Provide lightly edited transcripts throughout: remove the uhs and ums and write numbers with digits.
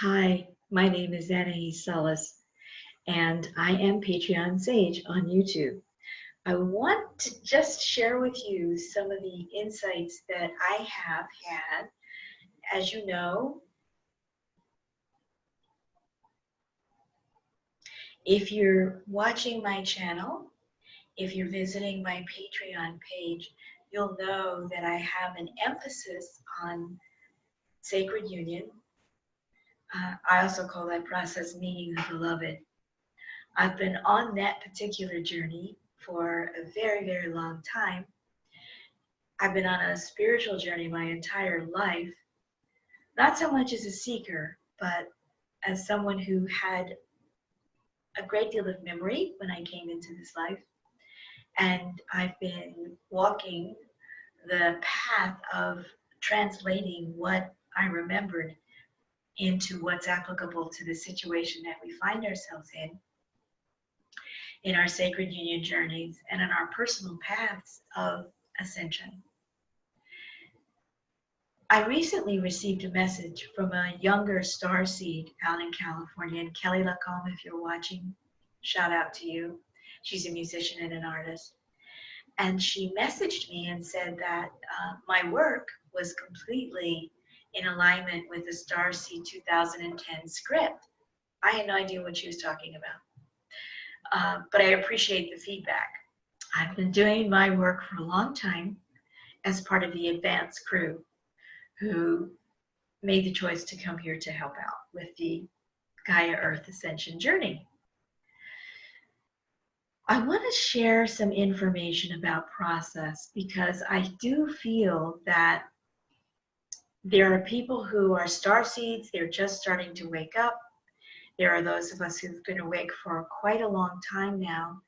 Hi, my name is Anaiis, and I am Patreon Sage on YouTube. I want to just share with you some of the insights that I have had. As you know, if you're watching my channel, if you're visiting my Patreon page, you'll know that I have an emphasis on sacred union. I also call that process meeting the beloved. I've been on that particular journey for a very, very long time. I've been on a spiritual journey my entire life, not so much as a seeker, but as someone who had a great deal of memory when I came into this life. And I've been walking the path of translating what I remembered into what's applicable to the situation that we find ourselves in our sacred union journeys and in our personal paths of ascension. I recently received a message from a younger starseed out in California, and Kelly Lacombe, if you're watching, shout out to you. She's a musician and an artist. And she messaged me and said that my work was completely in alignment with the Starseed 2010 script. I had no idea what she was talking about, but I appreciate the feedback. I've been doing my work for a long time as part of the advanced crew who made the choice to come here to help out with the Gaia Earth Ascension journey. I want to share some information about process because I do feel that there are people who are star seeds, they're just starting to wake up. There are those of us who've been awake for quite a long time now.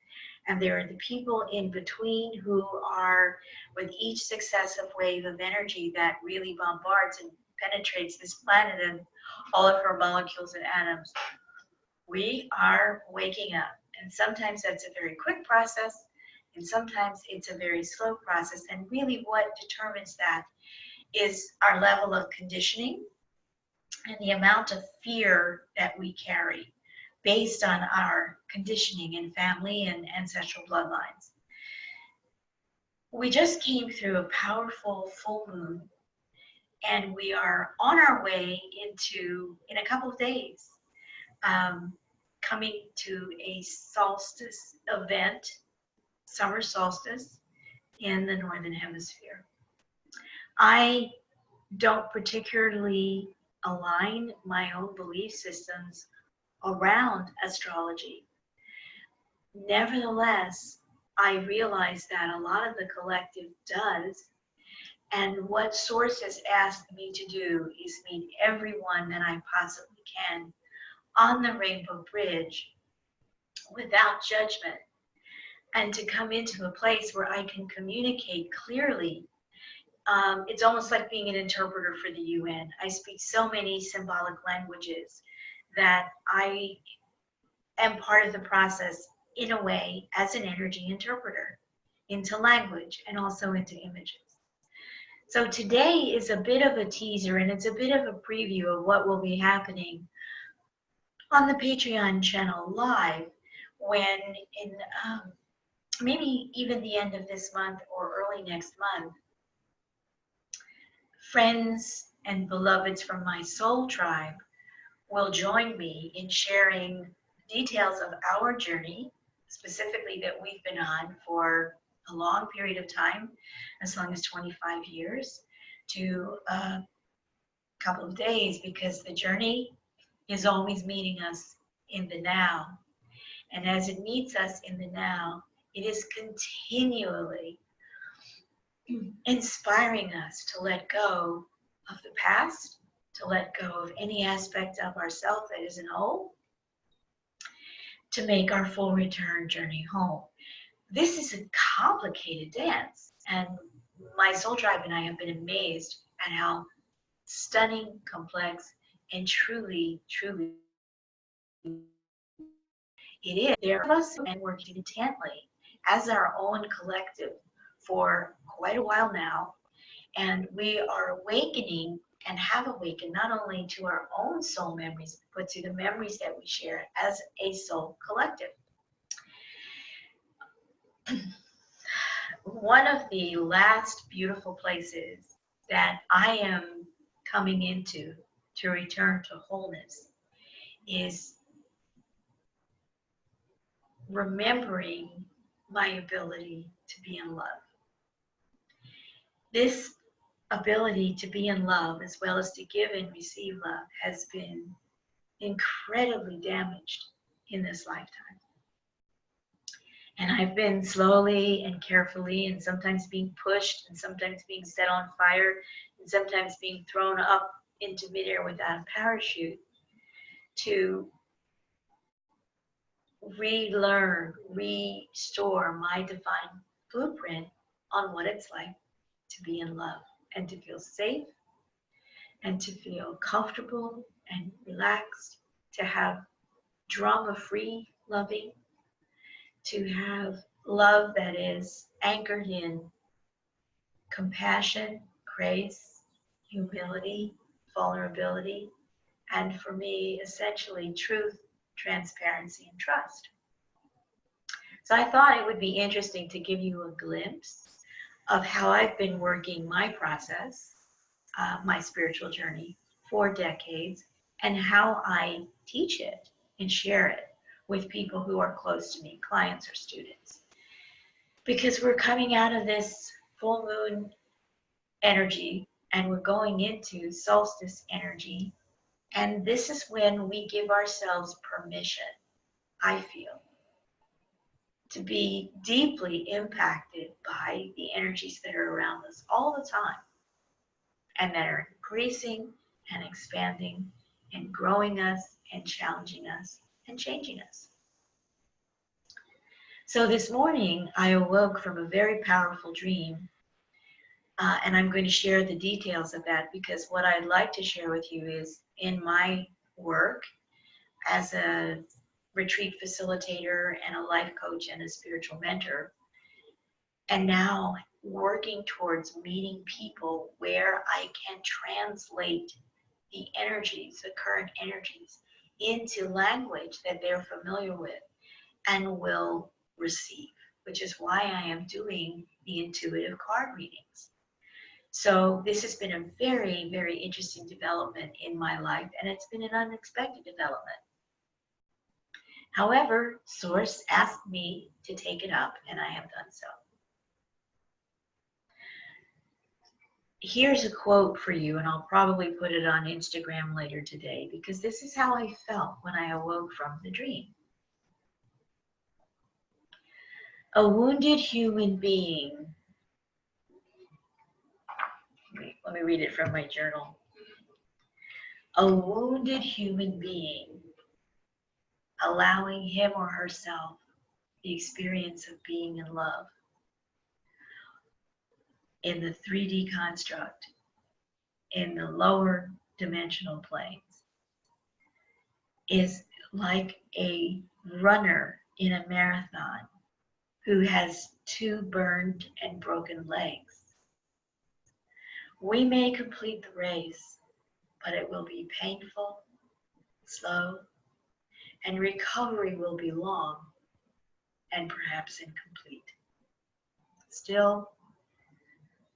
And there are the people in between who are, with each successive wave of energy that really bombards and penetrates this planet and all of her molecules and atoms, we are waking up. And sometimes that's a very quick process, and sometimes it's a very slow process. And really what determines that is our level of conditioning and the amount of fear that we carry based on our conditioning in family and ancestral bloodlines. We just came through a powerful full moon, and we are on our way into, in a couple of days, coming to a solstice event, summer solstice in the Northern Hemisphere. I don't particularly align my own belief systems around astrology. Nevertheless, I realize that a lot of the collective does, and what Source has asked me to do is meet everyone that I possibly can on the Rainbow Bridge without judgment, and to come into a place where I can communicate clearly. It's almost like being an interpreter for the UN. I speak so many symbolic languages that I am part of the process in a way as an energy interpreter into language and also into images. So today is a bit of a teaser, and it's a bit of a preview of what will be happening on the Patreon channel live when in maybe even the end of this month or early next month, friends and beloveds from my soul tribe will join me in sharing details of our journey, specifically that we've been on for a long period of time, as long as 25 years, to a couple of days, because the journey is always meeting us in the now. And as it meets us in the now, it is continually inspiring us to let go of the past, to let go of any aspect of ourself that isn't whole, to make our full return journey home. This is a complicated dance, and my soul tribe and I have been amazed at how stunning, complex, and truly, truly it is. There are us and working intently as our own collective for quite a while now, and we are awakening and have awakened not only to our own soul memories, but to the memories that we share as a soul collective. One of the last beautiful places that I am coming into to return to wholeness is remembering my ability to be in love. This ability to be in love, as well as to give and receive love, has been incredibly damaged in this lifetime. And I've been slowly and carefully, and sometimes being pushed, and sometimes being set on fire, and sometimes being thrown up into midair without a parachute, to relearn, restore my divine blueprint on what it's like to be in love and to feel safe and to feel comfortable and relaxed, to have drama-free loving, to have love that is anchored in compassion, grace, humility, vulnerability, and for me, essentially truth, transparency, and trust. So I thought it would be interesting to give you a glimpse of how I've been working my process, my spiritual journey for decades, and how I teach it and share it with people who are close to me, clients or students. Because we're coming out of this full moon energy and we're going into solstice energy. And this is when we give ourselves permission, I feel, to be deeply impacted by the energies that are around us all the time and that are increasing and expanding and growing us and challenging us and changing us. So this morning, I awoke from a very powerful dream, and I'm going to share the details of that because what I'd like to share with you is in my work as a retreat facilitator and a life coach and a spiritual mentor, and now working towards meeting people where I can translate the energies, the current energies, into language that they're familiar with and will receive, which is why I am doing the intuitive card readings. So this has been a very, very interesting development in my life, and it's been an unexpected development. However, Source asked me to take it up, and I have done so. Here's a quote for you, and I'll probably put it on Instagram later today, because this is how I felt when I awoke from the dream. A wounded human being. Let me read it from my journal. A wounded human being allowing him or herself the experience of being in love in the 3D construct, in the lower dimensional planes, is like a runner in a marathon who has 2 burned and broken legs. We may complete the race, but it will be painful, slow, and recovery will be long and perhaps incomplete. Still,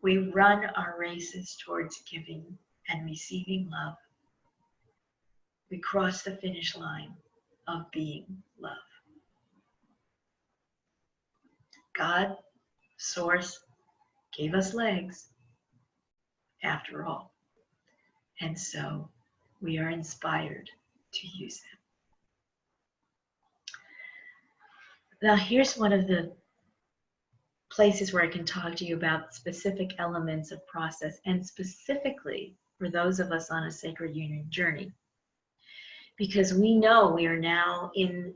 we run our races towards giving and receiving love. We cross the finish line of being love. God, Source, gave us legs, after all. And so we are inspired to use them. Now, here's one of the places where I can talk to you about specific elements of process, and specifically for those of us on a sacred union journey. Because we know we are now in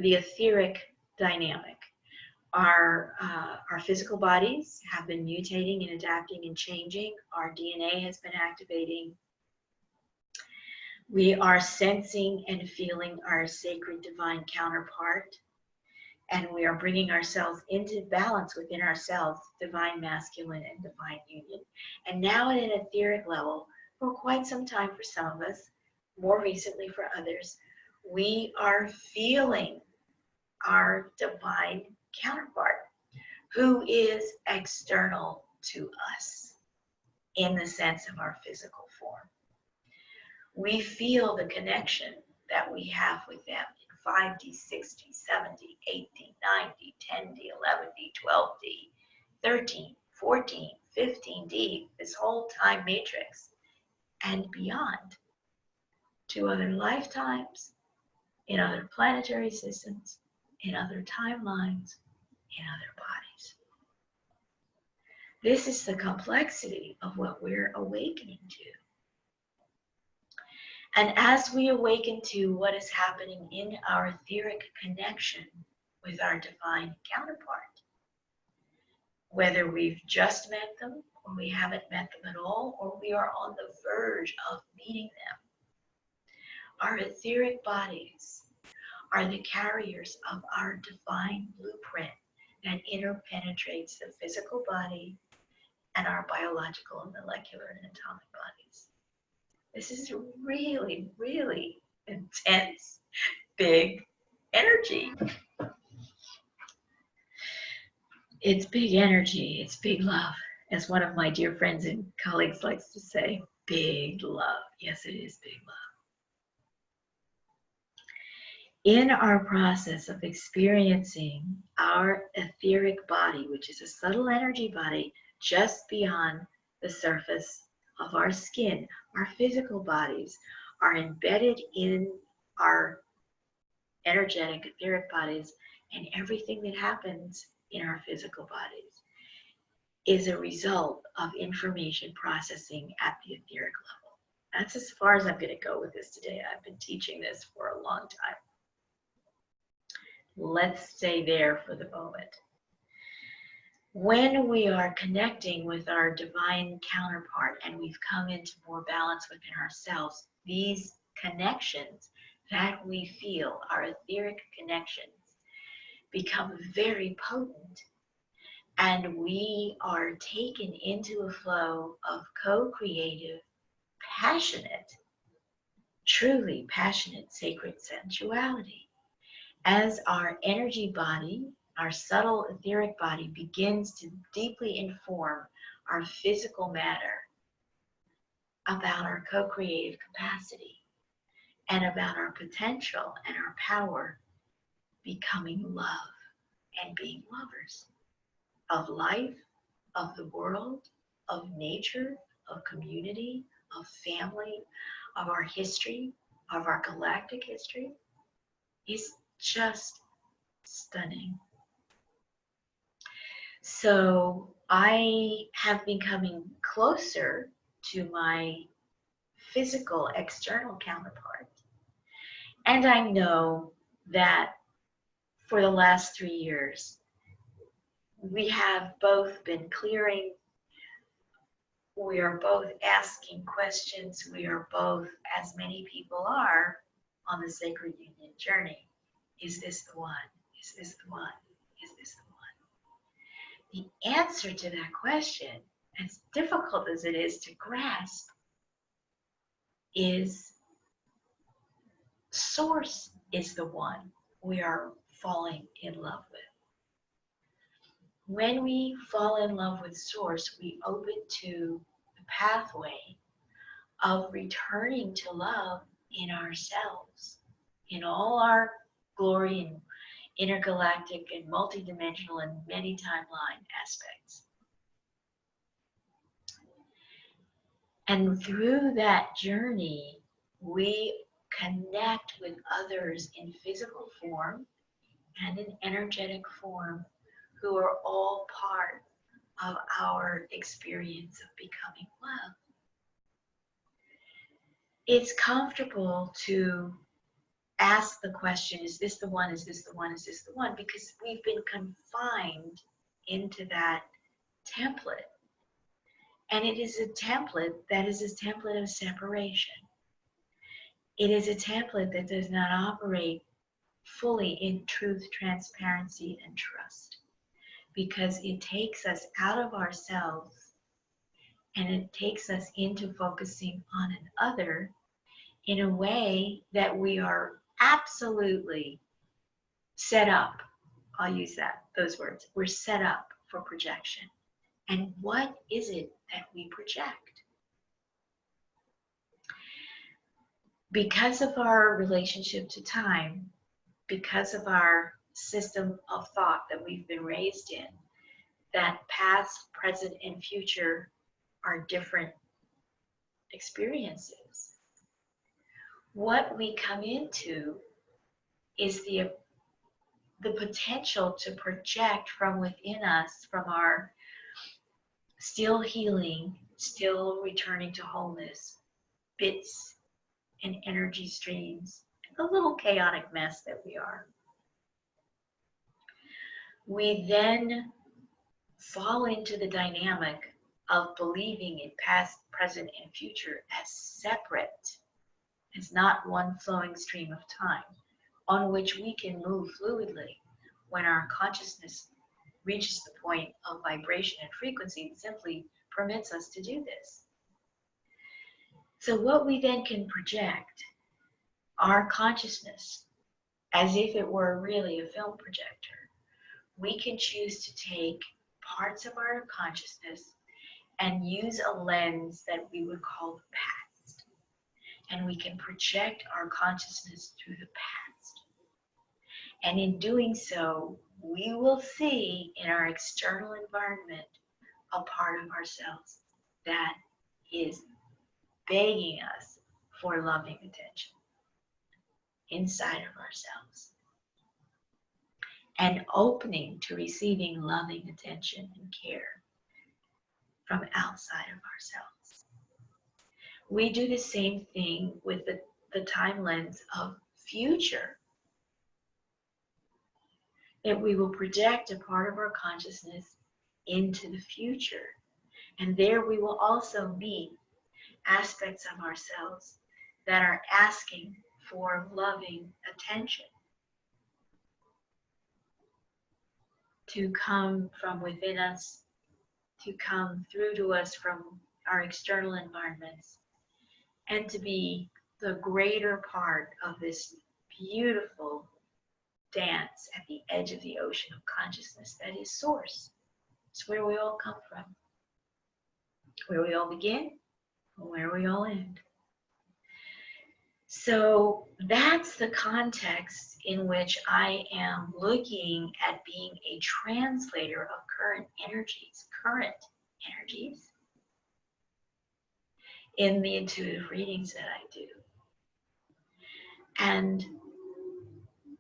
the etheric dynamic. Our physical bodies have been mutating and adapting and changing. Our DNA has been activating. We are sensing and feeling our sacred divine counterpart. And we are bringing ourselves into balance within ourselves, divine masculine and divine union. And now at an etheric level, for quite some time for some of us, more recently for others, we are feeling our divine counterpart who is external to us in the sense of our physical form. We feel the connection that we have with them in 5D, 6D, 7D, 8D, 9D, 10D, 11D, 12D, 13, 14, 15D, this whole time matrix, and beyond, to other lifetimes, in other planetary systems, in other timelines, in other bodies. This is the complexity of what we're awakening to. And as we awaken to what is happening in our etheric connection with our divine counterpart, whether we've just met them, or we haven't met them at all, or we are on the verge of meeting them, our etheric bodies are the carriers of our divine blueprint that interpenetrates the physical body and our biological and molecular and atomic bodies. This is really, really intense, big energy. It's big energy, it's big love. As one of my dear friends and colleagues likes to say, big love. Yes, it is big love. In our process of experiencing our etheric body, which is a subtle energy body just beyond the surface of our skin, our physical bodies are embedded in our energetic etheric bodies, and everything that happens in our physical bodies is a result of information processing at the etheric level. That's as far as I'm going to go with this today. I've been teaching this for a long time. Let's stay there for the moment. When we are connecting with our divine counterpart and we've come into more balance within ourselves, these connections that we feel, our etheric connections, become very potent, and we are taken into a flow of co-creative, passionate, truly passionate sacred sensuality. As our energy body, our subtle etheric body, begins to deeply inform our physical matter about our co-creative capacity and about our potential and our power, becoming love and being lovers of life, of the world, of nature, of community, of family, of our history, of our galactic history, is just stunning. So I have been coming closer to my physical external counterpart. And I know that for the last 3 years, we have both been clearing, we are both asking questions, we are both, as many people are, on the Sacred Union journey. Is this the one? Is this the one? Is this the one? The answer to that question, as difficult as it is to grasp, is Source is the one we are falling in love with. When we fall in love with Source, we open to the pathway of returning to love in ourselves, in all our glory and intergalactic and multidimensional and many timeline aspects. And through that journey, we connect with others in physical form and in energetic form who are all part of our experience of becoming love. It's comfortable to ask the question, is this the one, is this the one, is this the one? Because we've been confined into that template. And it is a template that is a template of separation. It is a template that does not operate fully in truth, transparency, and trust, because it takes us out of ourselves And it takes us into focusing on an other in a way that we are absolutely set up. I'll use those words. We're set up for projection. And what is it that we project? Because of our relationship to time, because of our system of thought that we've been raised in, that past, present, and future are different experiences. What we come into is the potential to project from within us, from our still healing, still returning to wholeness, bits and energy streams, a little chaotic mess that we are. We then fall into the dynamic of believing in past, present, and future as separate, as not one flowing stream of time on which we can move fluidly when our consciousness reaches the point of vibration and frequency that simply permits us to do this. So what we then can project, our consciousness, as if it were really a film projector. We can choose to take parts of our consciousness and use a lens that we would call the past. And we can project our consciousness through the past. And in doing so, we will see in our external environment a part of ourselves that is begging us for loving attention inside of ourselves and opening to receiving loving attention and care from outside of ourselves. We do the same thing with the time lens of future, that we will project a part of our consciousness into the future. And there we will also meet aspects of ourselves that are asking for loving attention, to come from within us, to come through to us from our external environments, and to be the greater part of this beautiful dance at the edge of the ocean of consciousness that is Source. It's where we all come from, where we all begin, and where we all end. So that's the context in which I am looking at being a translator of current energies in the intuitive readings that I do. And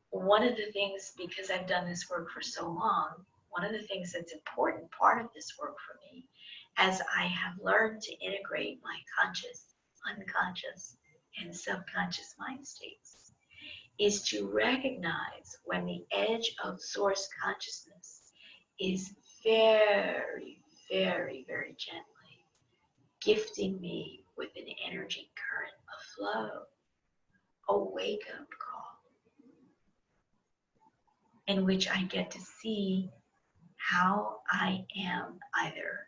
one of the things, because I've done this work for so long, one of the things that's important part of this work for me, as I have learned to integrate my conscious, unconscious, and subconscious mind states, is to recognize when the edge of Source consciousness is very, very, very gently gifting me with an energy current, a flow, a wake-up call, in which I get to see how I am either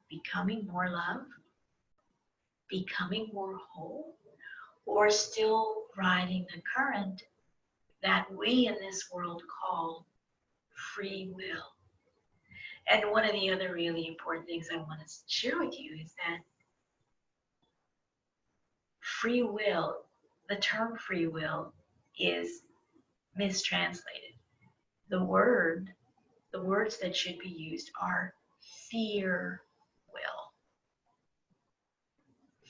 becoming more love, becoming more whole, or still riding the current that we in this world call free will. And one of the other really important things I want to share with you is that free will, the term free will, is mistranslated. The words that should be used are fear will.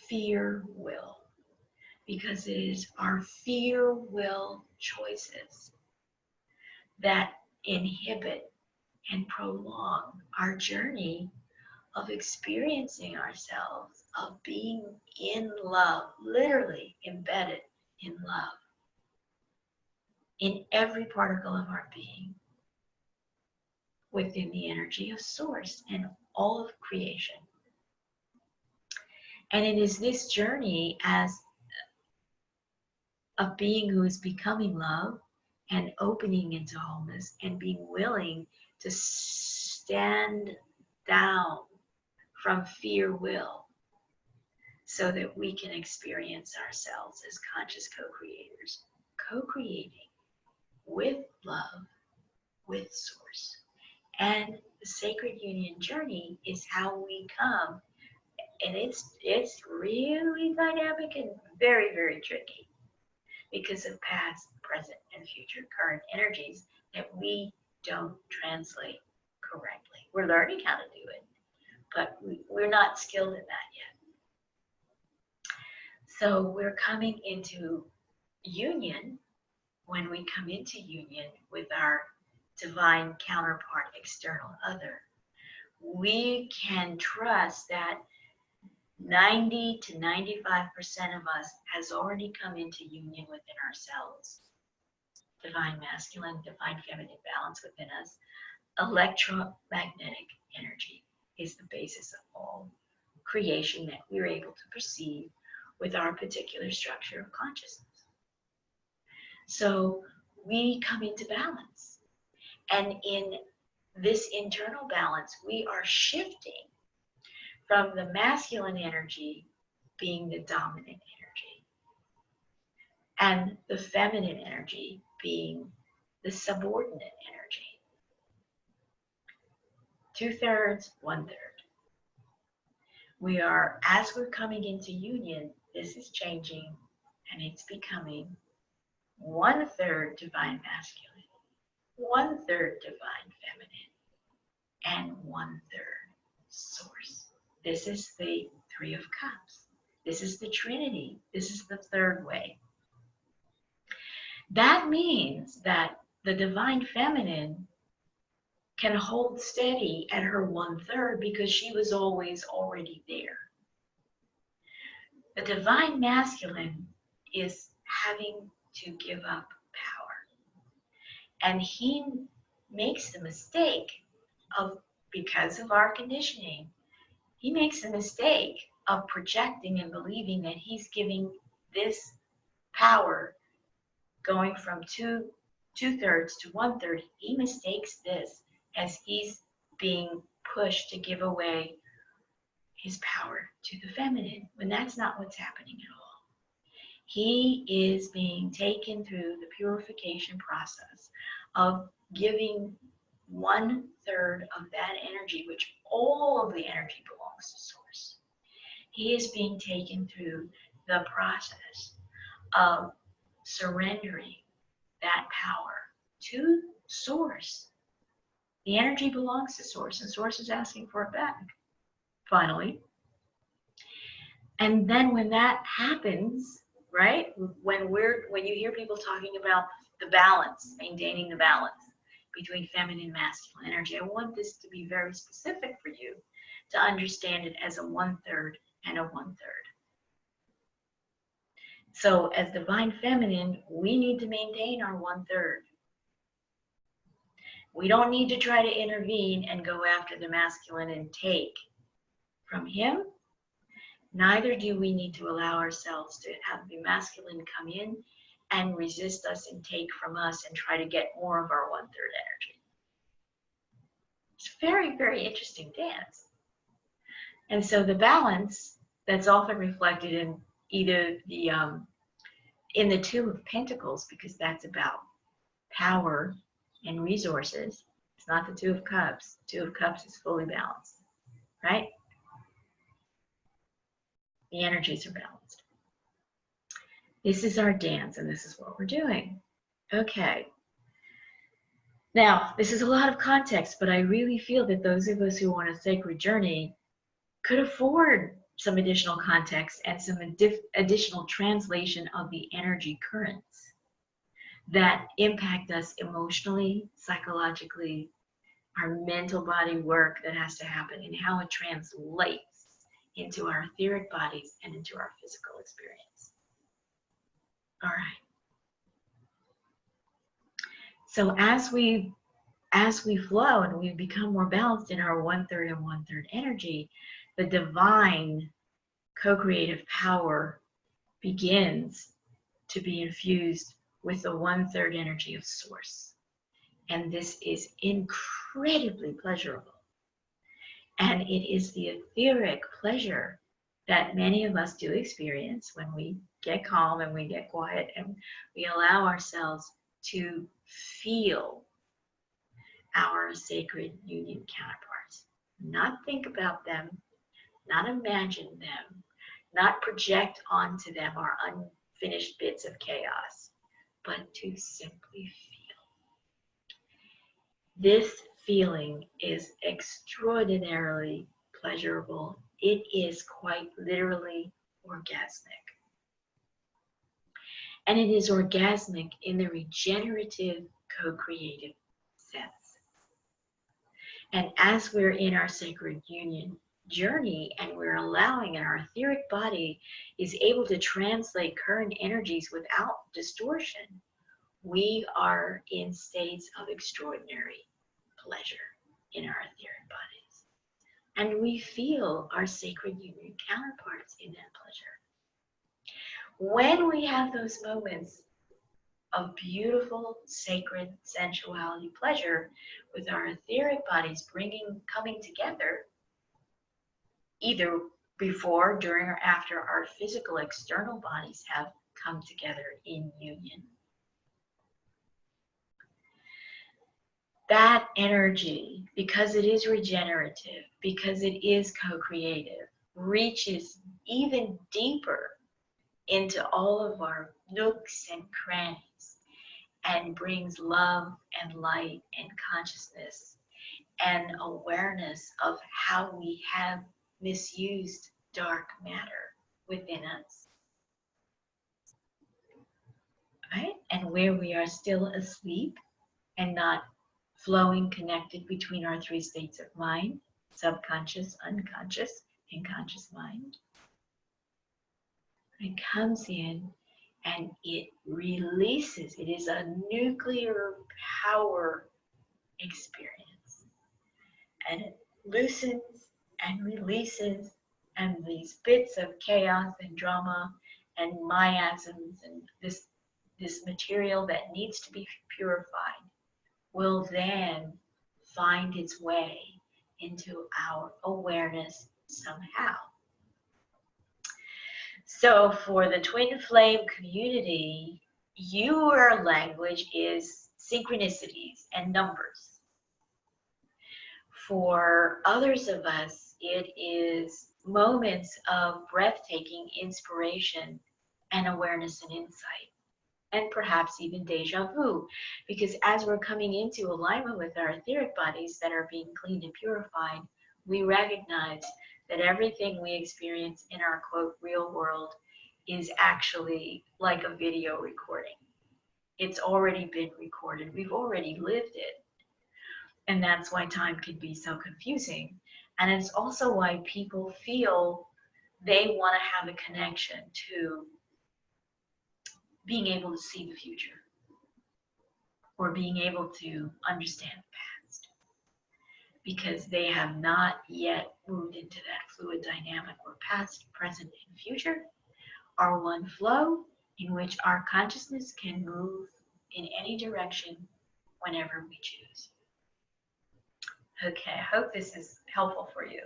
Fear will. Because it is our fear will choices that inhibit and prolong our journey of experiencing ourselves, of being in love, literally embedded in love, in every particle of our being, within the energy of Source and all of creation. And it is this journey as a being who is becoming love and opening into wholeness and being willing to stand down from fear will, so that we can experience ourselves as conscious co-creators, co-creating with love, with Source. And the Sacred Union journey is how we come, and it's really dynamic and very, very tricky because of past, present, and future current energies that we don't translate correctly. We're learning how to do it, but we're not skilled in that yet. So we're coming into union. When we come into union with our divine counterpart, external other, we can trust that 90 to 95% of us has already come into union within ourselves. Divine masculine, divine feminine balance within us. Electromagnetic energy is the basis of all creation that we're able to perceive with our particular structure of consciousness. So we come into balance. And in this internal balance, we are shifting from the masculine energy being the dominant energy, and the feminine energy being the subordinate energy. 2/3, 1/3. We are, as we're coming into union, this is changing and it's becoming 1/3 divine masculine, 1/3 divine feminine, and 1/3 Source. This is the Three of Cups. This is the Trinity. This is the third way. That means that the divine feminine can hold steady at her 1/3 because she was always already there. The divine masculine is having to give up power. And he makes the mistake of, because of our conditioning, he makes the mistake of projecting and believing that he's giving this power going from 2/3 to 1/3. He mistakes this as he's being pushed to give away his power to the feminine, when that's not what's happening at all. He is being taken through the purification process of giving 1/3 of that energy, which all of the energy belongs to Source. He is being taken through the process of surrendering that power to Source. The energy belongs to Source, and Source is asking for it back, finally. And then when that happens, right, when you hear people talking about the balance, maintaining the balance between feminine and masculine energy, I want this to be very specific for you to understand it as a 1/3 and a 1/3. So as divine feminine, we need to maintain our 1/3. We don't need to try to intervene and go after the masculine and take from him. Neither do we need to allow ourselves to have the masculine come in and resist us and take from us and try to get more of our 1/3 energy. It's a very, very interesting dance. And so the balance that's often reflected in either the in the Two of Pentacles, because that's about power and resources. It's not the Two of Cups. Two of Cups is fully balanced, right? The energies are balanced. This is our dance, and this is what we're doing. Okay. Now, this is a lot of context, but I really feel that those of us who want a sacred journey could afford some additional context and some additional translation of the energy currents that impact us emotionally, psychologically, our mental body work that has to happen, and how it translates into our etheric bodies and into our physical experience. All right. So as we flow and we become more balanced in our 1/3 and 1/3 energy, the divine co-creative power begins to be infused with the 1/3 energy of Source. And this is incredibly pleasurable. And it is the etheric pleasure that many of us do experience when we get calm and we get quiet and we allow ourselves to feel our sacred union counterparts. Not think about them, not imagine them, not project onto them our unfinished bits of chaos, but to simply feel. This feeling is extraordinarily pleasurable. It is quite literally orgasmic. And it is orgasmic in the regenerative, co-creative sense. And as we're in our sacred union journey and we're allowing, and our etheric body is able to translate current energies without distortion, we are in states of extraordinary pleasure in our etheric bodies. And we feel our sacred union counterparts in that pleasure. When we have those moments of beautiful, sacred sensuality pleasure with our etheric bodies coming together, either before, during, or after our physical external bodies have come together in union, that energy, because it is regenerative, because it is co-creative, reaches even deeper into all of our nooks and crannies and brings love and light and consciousness and awareness of how we have misused dark matter within us, right? And where we are still asleep and not flowing connected between our three states of mind: subconscious, unconscious, and conscious mind. It comes in and it releases. It is a nuclear power experience. And it loosens and releases, and these bits of chaos and drama and miasms and this material that needs to be purified will then find its way into our awareness somehow. So for the twin flame community, your language is synchronicities and numbers. For others of us, it is moments of breathtaking inspiration and awareness and insight, and perhaps even deja vu, because as we're coming into alignment with our etheric bodies that are being cleaned and purified, we recognize that everything we experience in our quote real world is actually like a video recording. It's already been recorded. We've already lived it. And that's why time can be so confusing. And it's also why people feel they want to have a connection to being able to see the future or being able to understand the past, because they have not yet moved into that fluid dynamic where past, present, and future are one flow in which our consciousness can move in any direction whenever we choose. Okay, I hope this is helpful for you.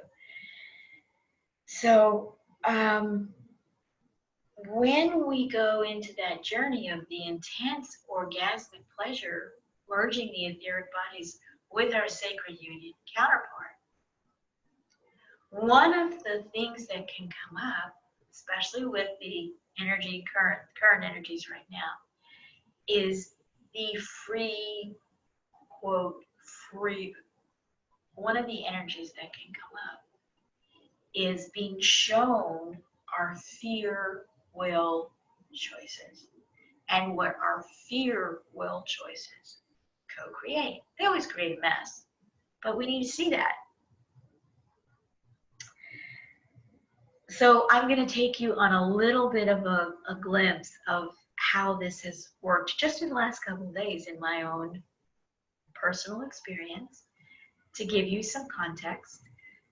So when we go into that journey of the intense orgasmic pleasure, merging the etheric bodies with our sacred union counterpart, one of the things that can come up, especially with the current energies right now, is the free, quote, free. One of the energies that can come up is being shown our fear, will, choices, and what our fear, will, choices co-create. They always create a mess, but we need to see that. So I'm going to take you on a little bit of a glimpse of how this has worked just in the last couple of days in my own personal experience, to give you some context,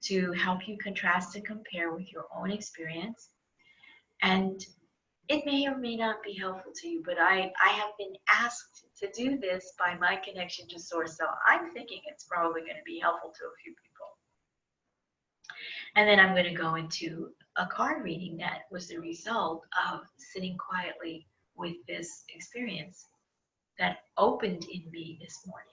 to help you contrast and compare with your own experience. And it may or may not be helpful to you, but I have been asked to do this by my connection to Source, so I'm thinking it's probably going to be helpful to a few people. And then I'm going to go into a card reading that was the result of sitting quietly with this experience that opened in me this morning.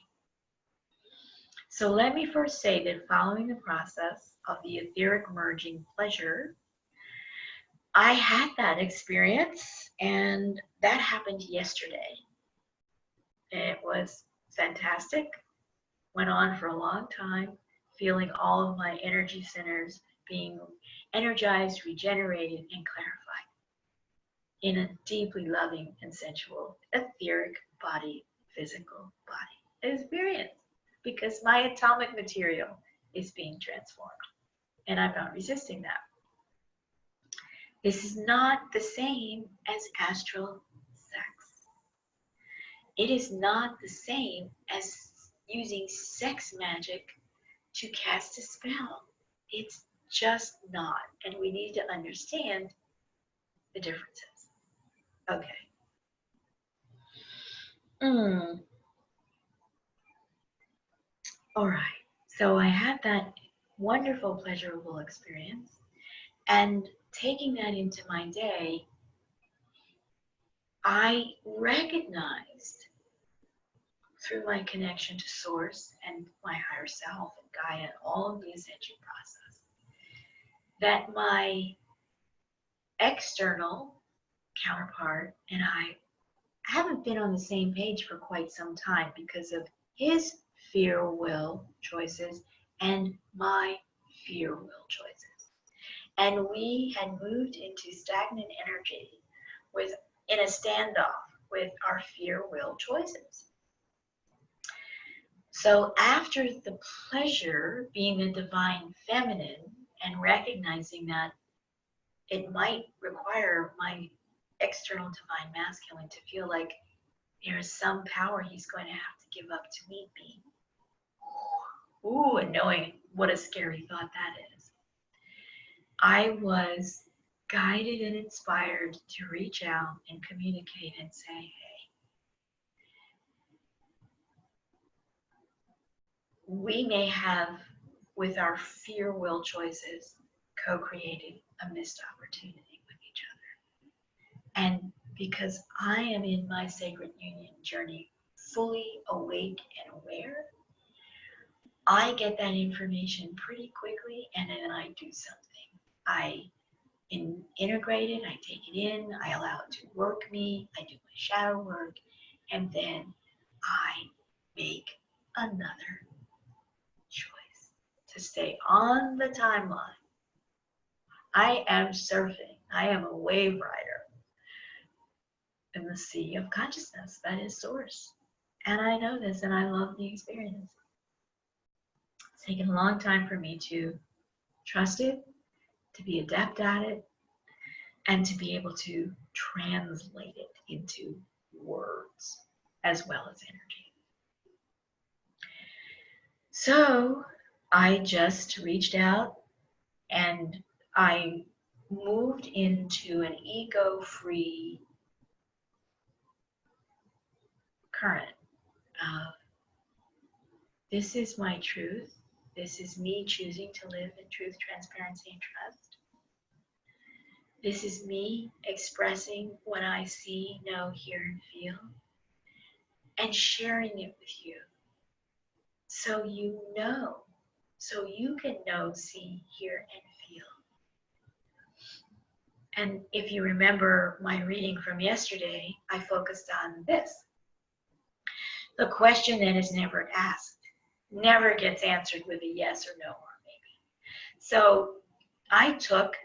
So let me first say that following the process of the etheric merging pleasure, I had that experience, and that happened yesterday. It was fantastic, went on for a long time, feeling all of my energy centers being energized, regenerated, and clarified in a deeply loving and sensual, etheric body, physical body experience, because my atomic material is being transformed, and I'm not resisting that. This is not the same as astral sex. It is not the same as using sex magic to cast a spell. It's just not. And we need to understand the differences. Okay. All right. So I had that wonderful, pleasurable experience. And taking that into my day, I recognized through my connection to Source and my higher self and Gaia and all of the ascension process that my external counterpart and I haven't been on the same page for quite some time because of his fear will choices and my fear will choices. And we had moved into stagnant energy in a standoff with our fear will choices. So after the pleasure, being the divine feminine and recognizing that it might require my external divine masculine to feel like there is some power he's going to have to give up to meet me. Ooh, and knowing what a scary thought that is. I was guided and inspired to reach out and communicate and say, hey, we may have, with our fear will choices, co-created a missed opportunity with each other. And because I am in my sacred union journey fully awake and aware, I get that information pretty quickly, and then I do something. I integrate it, I take it in, I allow it to work me, I do my shadow work, and then I make another choice to stay on the timeline. I am surfing. I am a wave rider in the sea of consciousness that is Source. And I know this, and I love the experience. It's taken a long time for me to trust it, to be adept at it, and to be able to translate it into words as well as energy. So I just reached out and I moved into an ego-free current of this is my truth. This is me choosing to live in truth, transparency, and trust. This is me expressing what I see, know, hear, and feel, and sharing it with you. So you know, so you can know, see, hear, and feel. And if you remember my reading from yesterday, I focused on this. The question that is never asked never gets answered with a yes or no or maybe. So I took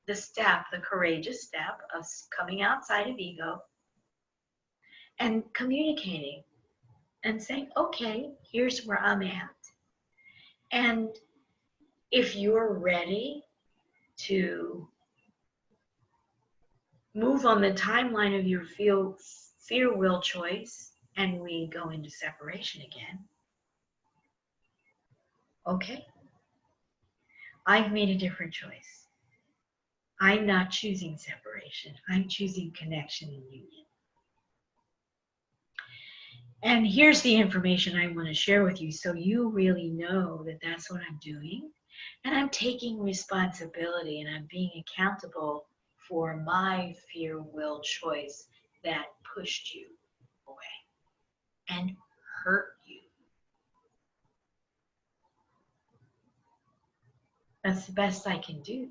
the step, the courageous step of coming outside of ego and communicating and saying, okay, here's where I'm at. And if you're ready to move on the timeline of your fear will choice and we go into separation again, okay, I've made a different choice. I'm not choosing separation. I'm choosing connection and union. And here's the information I want to share with you so you really know that that's what I'm doing. And I'm taking responsibility and I'm being accountable for my fear will choice that pushed you away and hurt you. That's the best I can do.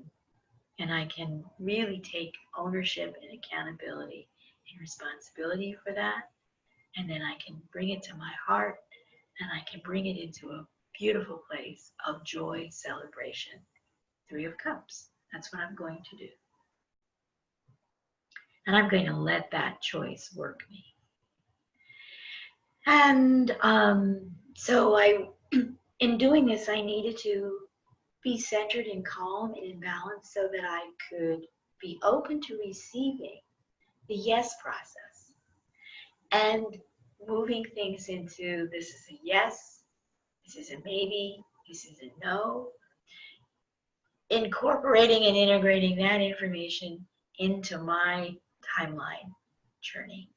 And I can really take ownership and accountability and responsibility for that. And then I can bring it to my heart and I can bring it into a beautiful place of joy, celebration. 3 of Cups. That's what I'm going to do. And I'm going to let that choice work me. And so in doing this, I needed to be centered and calm and in balance so that I could be open to receiving the yes process and moving things into this is a yes, this is a maybe, this is a no, incorporating and integrating that information into my timeline journey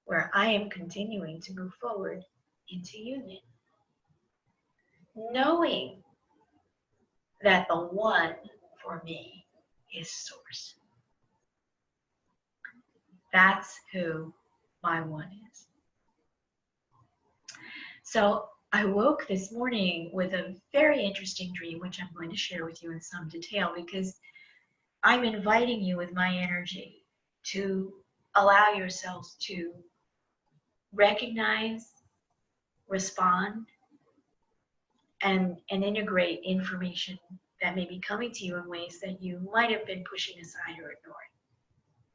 where I am continuing to move forward into union. Knowing that the one for me is Source. That's who my one is. So I woke this morning with a very interesting dream, which I'm going to share with you in some detail because I'm inviting you with my energy to allow yourselves to recognize, respond, and integrate information that may be coming to you in ways that you might have been pushing aside or ignoring.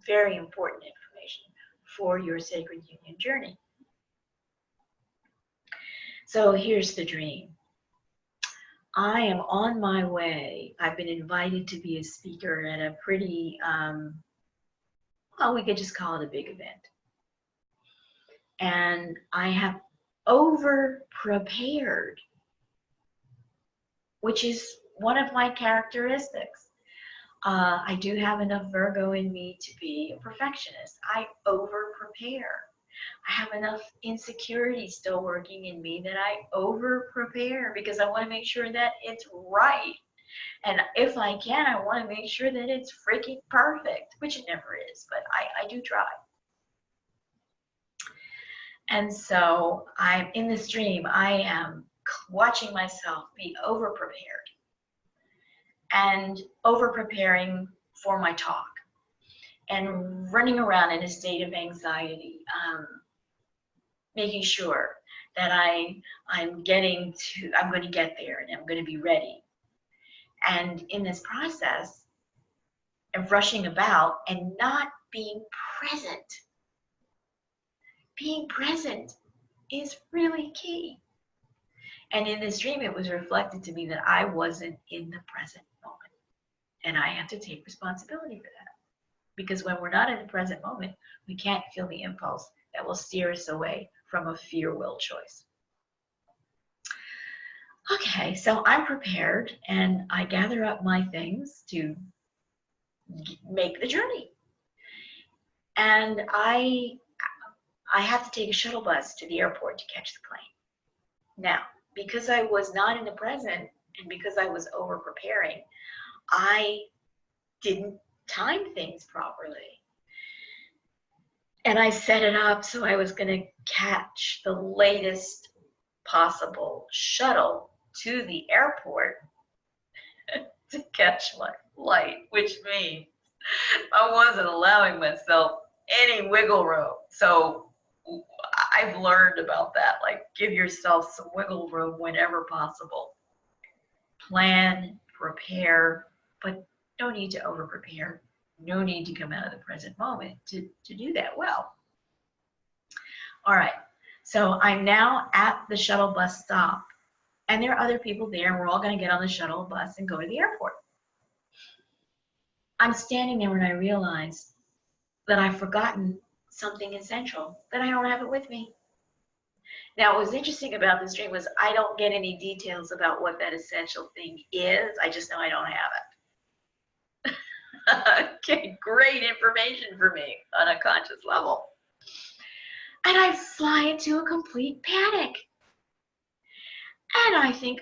Very important information for your sacred union journey. So here's the dream. I am on my way. I've been invited to be a speaker at a pretty, well, we could just call it a big event. And I have over-prepared, which is one of my characteristics. I do have enough Virgo in me to be a perfectionist. I over-prepare. I have enough insecurity still working in me that I over-prepare because I want to make sure that it's right. And if I can, I want to make sure that it's freaking perfect, which it never is, but I do try. And so I'm in this dream, I am watching myself be over-prepared and over-preparing for my talk and running around in a state of anxiety, making sure that I'm going to get there and I'm going to be ready. And in this process of rushing about and not being present, being present is really key. And in this dream, it was reflected to me that I wasn't in the present moment. And I have to take responsibility for that. Because when we're not in the present moment, we can't feel the impulse that will steer us away from a fear will choice. Okay, so I'm prepared and I gather up my things to make the journey. And I have to take a shuttle bus to the airport to catch the plane. Now, because I was not in the present and because I was over preparing, I didn't time things properly. And I set it up so I was going to catch the latest possible shuttle to the airport to catch my flight, which means I wasn't allowing myself any wiggle room. So I've learned about that, like give yourself some wiggle room whenever possible. Plan, prepare, but no need to over prepare. No need to come out of the present moment to do that well. All right, so I'm now at the shuttle bus stop and there are other people there and we're all going to get on the shuttle bus and go to the airport. I'm standing there when I realize that I've forgotten something essential, that I don't have it with me. Now, what was interesting about this dream was I don't get any details about what that essential thing is. I just know I don't have it. Okay, great information for me on a conscious level. And I fly into a complete panic. And I think,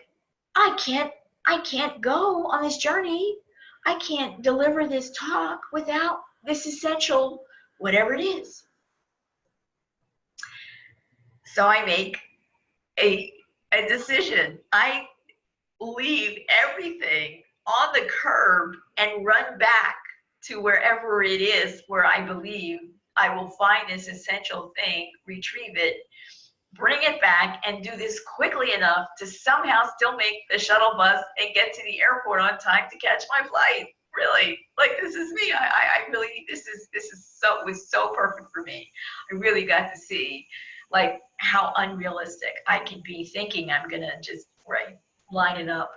I can't I can't go on this journey. I can't deliver this talk without this essential, whatever it is. So I make a decision. I leave everything on the curb and run back to wherever it is where I believe I will find this essential thing, retrieve it, bring it back, and do this quickly enough to somehow still make the shuttle bus and get to the airport on time to catch my flight. Really, like, this is me. I really, was so perfect for me. I really got to see like how unrealistic I can be thinking I'm gonna just line it up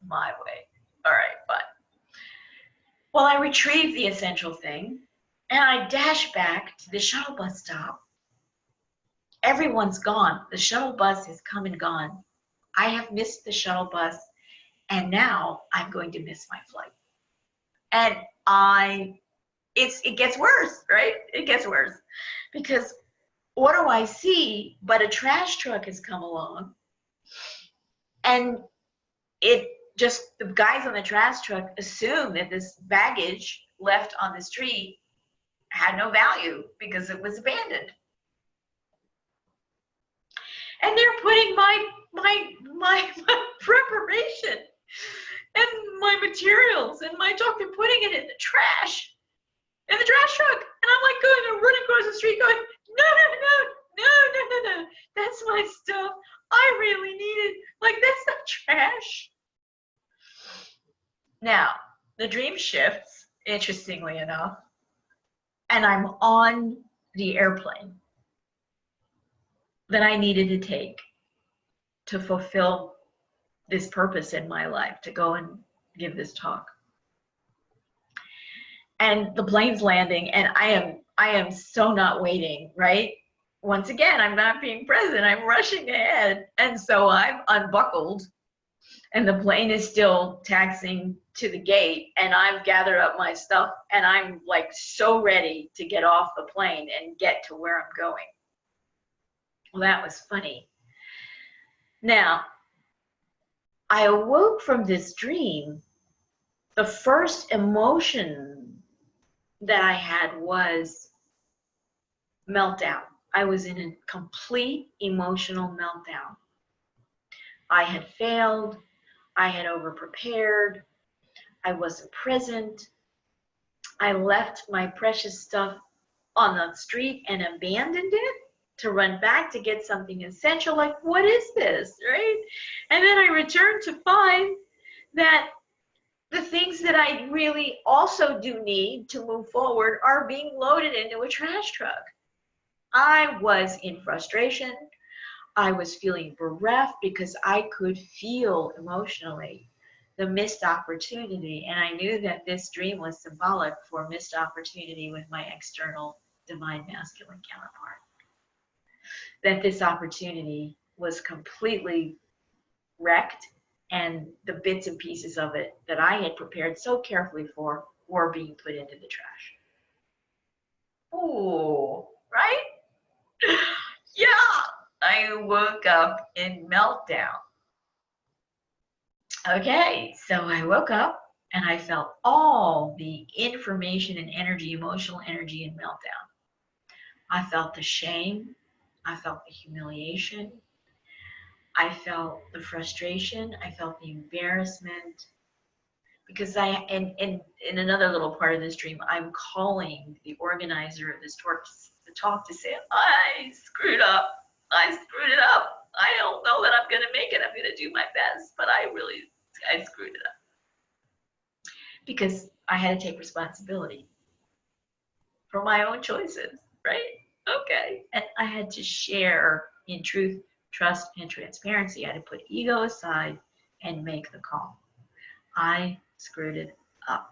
my way. All right, fine. Well, I retrieve the essential thing and I dash back to the shuttle bus stop. Everyone's gone. The shuttle bus has come and gone. I have missed the shuttle bus, and now I'm going to miss my flight. And it gets worse, right? It gets worse, because what do I see but a trash truck has come along, and the guys on the trash truck assume that this baggage left on the street had no value because it was abandoned. And they're putting my preparation and my materials and my talk, they're putting it in the trash truck. And I'm like running across the street going, no, that's my stuff. I really need it. Like, that's not trash. Now, the dream shifts, interestingly enough, and I'm on the airplane that I needed to take to fulfill this purpose in my life, to go and give this talk. And the plane's landing, and I am so not waiting, right? Once again, I'm not being present. I'm rushing ahead. And so I'm unbuckled, and the plane is still taxiing to the gate, and I've gathered up my stuff, and I'm like so ready to get off the plane and get to where I'm going. Well, that was funny. Now, I awoke from this dream. The first emotion that I had was meltdown. I was in a complete emotional meltdown. I had failed. I had overprepared. I wasn't present. I left my precious stuff on the street and abandoned it to run back to get something essential. Like, what is this, right? And then I returned to find that the things that I really also do need to move forward are being loaded into a trash truck. I was in frustration. I was feeling bereft because I could feel emotionally the missed opportunity. And I knew that this dream was symbolic for missed opportunity with my external divine masculine counterpart. That this opportunity was completely wrecked, and the bits and pieces of it that I had prepared so carefully for were being put into the trash. Ooh, right? Yeah, I woke up in meltdown. Okay, so I woke up and I felt all the information and energy, emotional energy in meltdown. I felt the shame. I felt the humiliation. I felt the frustration. I felt the embarrassment. Because in another little part of this dream, I'm calling the organizer of this talk to say, I screwed up. I screwed it up. I don't know that I'm going to make it. I'm going to do my best, but I screwed it up. Because I had to take responsibility for my own choices, right? Okay. And I had to share in truth, trust, and transparency. I had to put ego aside and make the call. I screwed it up.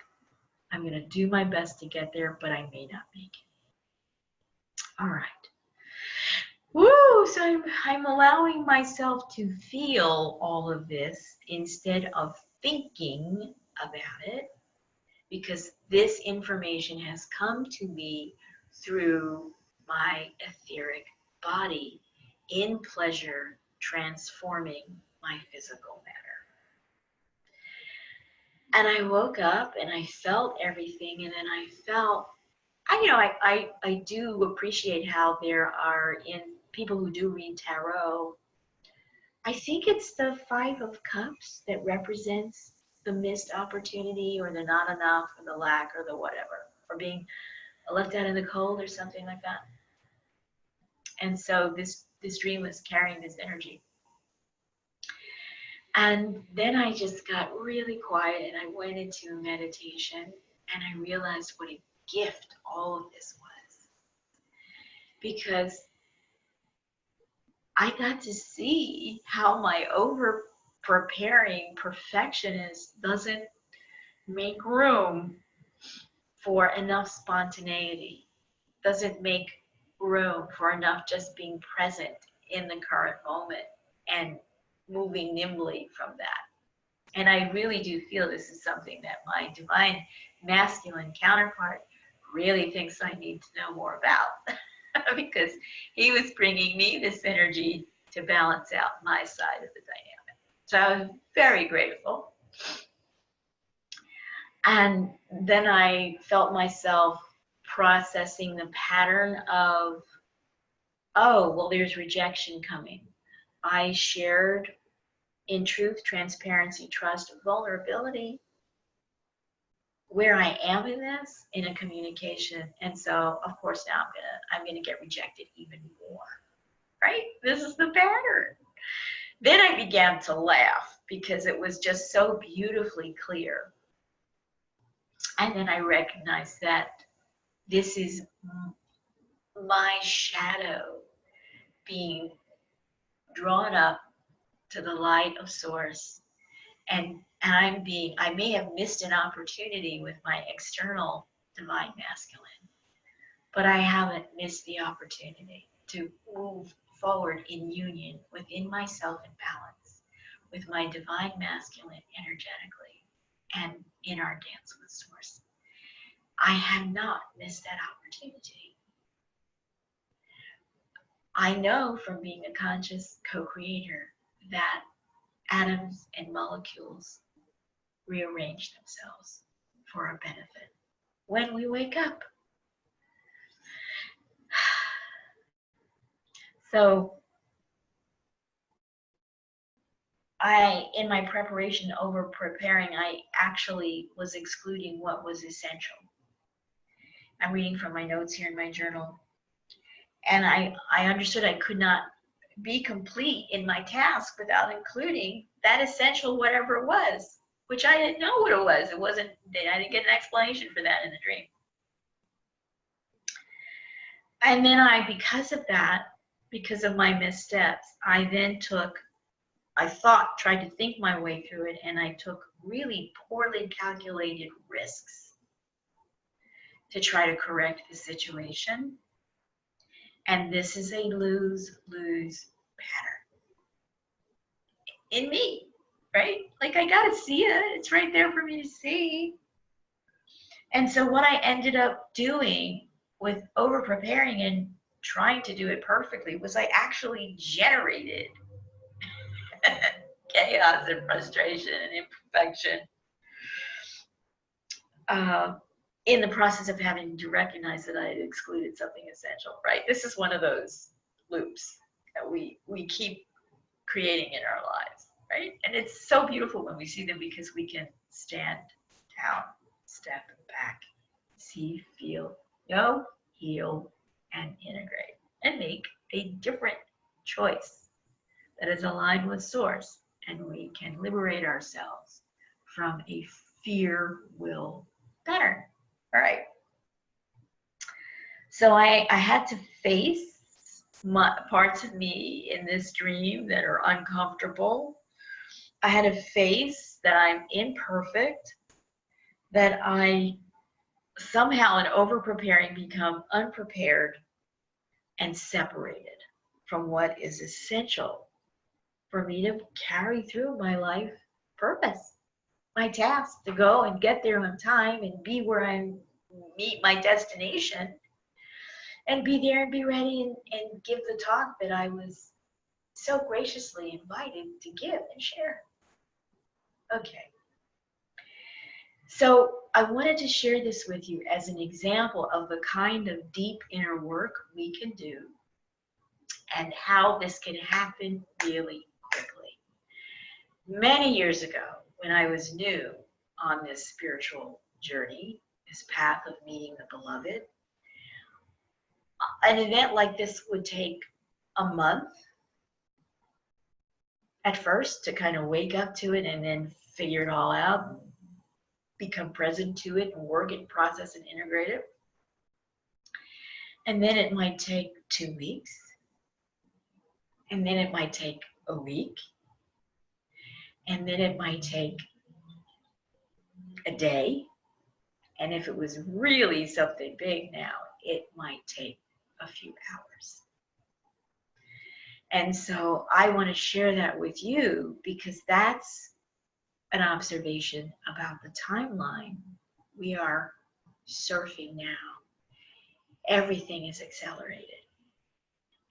I'm going to do my best to get there, but I may not make it. All right. Woo! So I'm allowing myself to feel all of this instead of thinking about it, because this information has come to me through my etheric body in pleasure, transforming my physical matter. And I woke up and I felt everything, and then I felt, I do appreciate how there are in people who do read tarot. I think it's the Five of Cups that represents the missed opportunity or the not enough or the lack or the whatever, or being left out in the cold or something like that. And so this dream was carrying this energy. And then I just got really quiet and I went into meditation, and I realized what a gift all of this was. Because I got to see how my over preparing perfectionist doesn't make room for enough spontaneity, doesn't make room for enough just being present in the current moment and moving nimbly from that. And I really do feel this is something that my divine masculine counterpart really thinks I need to know more about because he was bringing me this energy to balance out my side of the dynamic. So I was very grateful. And then I felt myself processing the pattern of, oh, well, there's rejection coming. I shared in truth, transparency, trust, vulnerability, where I am in this, in a communication. And so, of course, now I'm gonna get rejected even more, right? This is the pattern. Then I began to laugh because it was just so beautifully clear. And then I recognized that this is my shadow being drawn up to the light of source. And I may have missed an opportunity with my external divine masculine, but I haven't missed the opportunity to move forward in union within myself in balance with my divine masculine energetically and in our dance with source. I have not missed that opportunity. I know from being a conscious co-creator that atoms and molecules rearrange themselves for our benefit when we wake up. So in my preparation over preparing, I actually was excluding what was essential. I'm reading from my notes here in my journal. And I understood I could not be complete in my task without including that essential whatever it was, which I didn't know what it was. I didn't get an explanation for that in the dream. And then because of my missteps, I tried to think my way through it, and I took really poorly calculated risks to try to correct the situation. And this is a lose-lose pattern in me, right? Like, I gotta see it. It's right there for me to see. And so what I ended up doing with over-preparing and trying to do it perfectly was I actually generated chaos and frustration and imperfection in the process of having to recognize that I had excluded something essential, right? This is one of those loops that we keep creating in our lives, right? And it's so beautiful when we see them because we can stand down, step back, see, feel, know, heal, and integrate, and make a different choice that is aligned with source, and we can liberate ourselves from a fear will pattern. All right. So I had to face parts of me in this dream that are uncomfortable. I had to face that I'm imperfect, that I somehow in over-preparing become unprepared and separated from what is essential for me to carry through my life purpose, my task to go and get there on time and be where I meet my destination and be there and be ready and give the talk that I was so graciously invited to give and share. Okay. So I wanted to share this with you as an example of the kind of deep inner work we can do and how this can happen really quickly. Many years ago, when I was new on this spiritual journey, this path of meeting the beloved, an event like this would take a month at first to kind of wake up to it and then figure it all out, and become present to it and work it, process and integrate it. And then it might take 2 weeks. And then it might take a week. And then it might take a day. And if it was really something big now, it might take a few hours. And so I want to share that with you because that's an observation about the timeline we are surfing now. Everything is accelerated.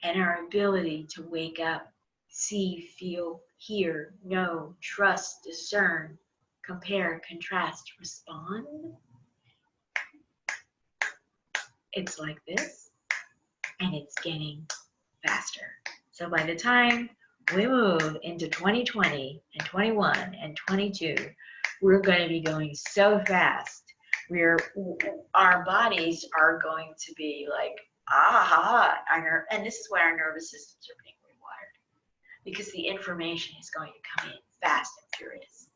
And our ability to wake up, see, feel, hear, know, trust, discern, compare, contrast, respond, it's like this, and it's getting faster. So by the time we move into 2020 and 21 and 22, we're going to be going so fast. Our bodies are going to be like, aha, and this is why our nervous systems are being rewired, because the information is going to come in fast and furious.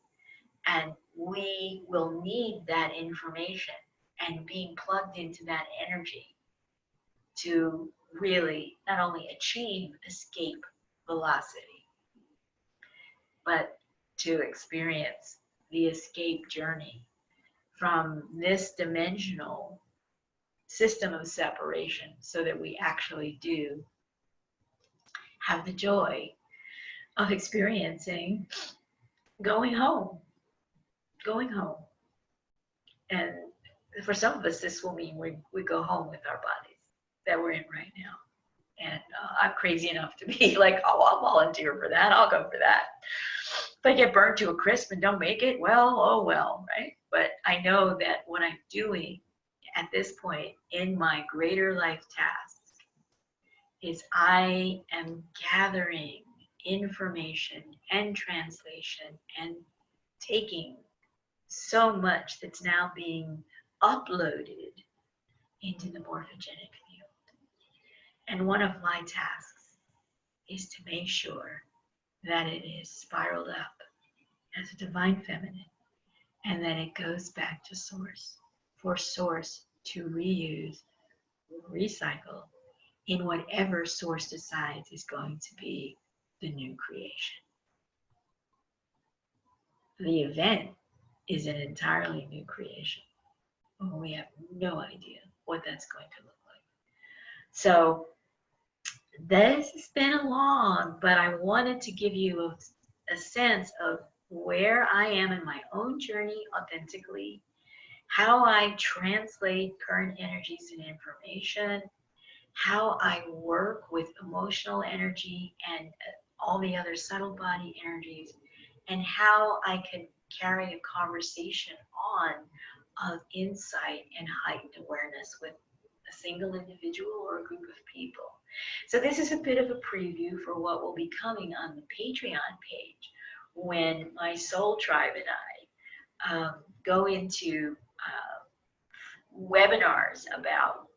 And we will need that information and being plugged into that energy to really not only achieve escape velocity, but to experience the escape journey from this dimensional system of separation so that we actually do have the joy of experiencing going home. And for some of us, this will mean we go home with our bodies that we're in right now. And I'm crazy enough to be like, oh, I'll volunteer for that. I'll go for that. If I get burnt to a crisp and don't make it, well, oh well, right? But I know that what I'm doing at this point in my greater life task is I am gathering information and translation and taking so much that's now being uploaded into the morphogenic field. And one of my tasks is to make sure that it is spiraled up as a divine feminine and that it goes back to source, for source to reuse, recycle in whatever source decides is going to be the new creation. The event is an entirely new creation. We have no idea what that's going to look like. So this has been long, but I wanted to give you a sense of where I am in my own journey authentically, how I translate current energies and information, how I work with emotional energy and all the other subtle body energies, and how I can carry a conversation on of insight and heightened awareness with a single individual or a group of people. So this is a bit of a preview for what will be coming on the Patreon page when my soul tribe and I go into webinars about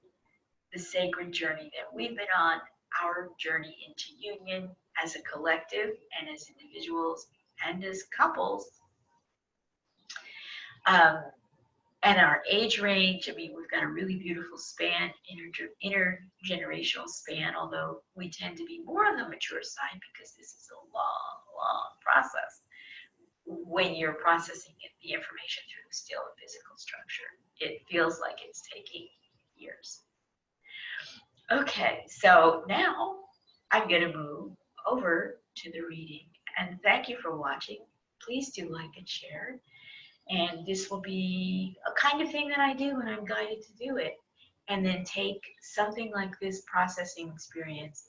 the sacred journey that we've been on, our journey into union as a collective and as individuals and as couples. And our age range, I mean, we've got a really beautiful span, intergenerational span, although we tend to be more on the mature side because this is a long, long process. When you're processing the information through still a physical structure, it feels like it's taking years. Okay, so now I'm going to move over to the reading. And thank you for watching. Please do like and share. And this will be a kind of thing that I do when I'm guided to do it. And then take something like this processing experience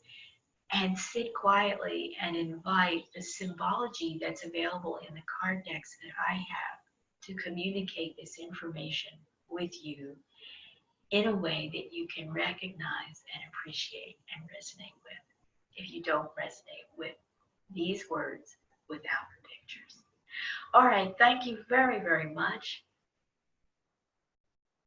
and sit quietly and invite the symbology that's available in the card decks that I have to communicate this information with you in a way that you can recognize and appreciate and resonate with, if you don't resonate with these words without the pictures. All right, thank you very, very much.